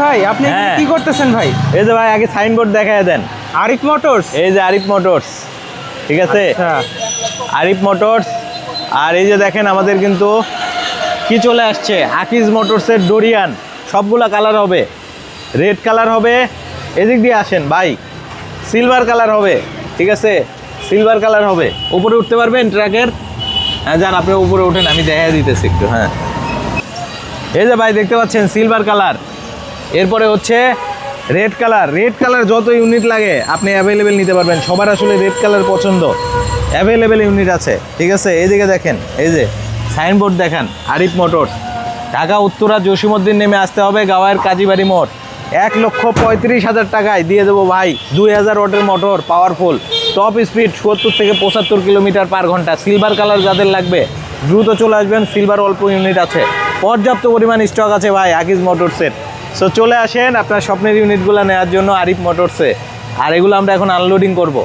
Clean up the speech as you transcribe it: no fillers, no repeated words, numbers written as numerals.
ভাই আপনি হ্যাঁ। কি করতেছেন ভাই? এই যে ভাই আগে সাইনবোর্ড দেখায় দেন। আরিফ মোটরস। এই যে আরিফ মোটরস, ঠিক আছে, আচ্ছা, আরিফ মোটরস। আর এই যে দেখেন আমাদের কিন্তু কি চলে আসছে, আকিজ মোটরসের ডোরিয়ান। সবগুলা কালার হবে, রেড কালার হবে, এদিক দিয়ে আসেন ভাই, সিলভার কালার হবে, ঠিক আছে, সিলভার কালার হবে। উপরে উঠতে পারবেন ট্রাকের? হ্যাঁ যান, আপনি উপরে উঠেন, আমি দেখা দিতেছি একটু। হ্যাঁ, এই যে ভাই দেখতে পাচ্ছেন সিলভার কালার, এরপরে হচ্ছে রেড কালার। রেড কালার যত ইউনিট লাগে আপনি অ্যাভেলেবেল নিতে পারবেন। সবার আসলে রেড কালার পছন্দ, অ্যাভেলেবেল ইউনিট আছে, ঠিক আছে। এইদিকে দেখেন, এই যে সাইনবোর্ড দেখান, আরিফ মোটরস, ঢাকা উত্তরা জসিমউদ্দিন নেমে আসতে হবে, গাওয়ার কাজীবাড়ি মোড়। 1,35,000 টাকায় দিয়ে দেবো ভাই 2000 ওয়াটের মোটর, পাওয়ারফুল, টপ স্পিড 70 থেকে 75 কিলোমিটার পার ঘন্টা। সিলভার কালার যাদের লাগবে দ্রুত চলে আসবেন, সিলভার অল্প ইউনিট আছে, পর্যাপ্ত পরিমাণ স্টক আছে ভাই আকিজ মোটরসের। সো চলে আসেন আপনার স্বপ্নের ইউনিটগুলো নেওয়ার জন্য আরিফ মোটরসে। আর এগুলো আমরা এখন আনলোডিং করব।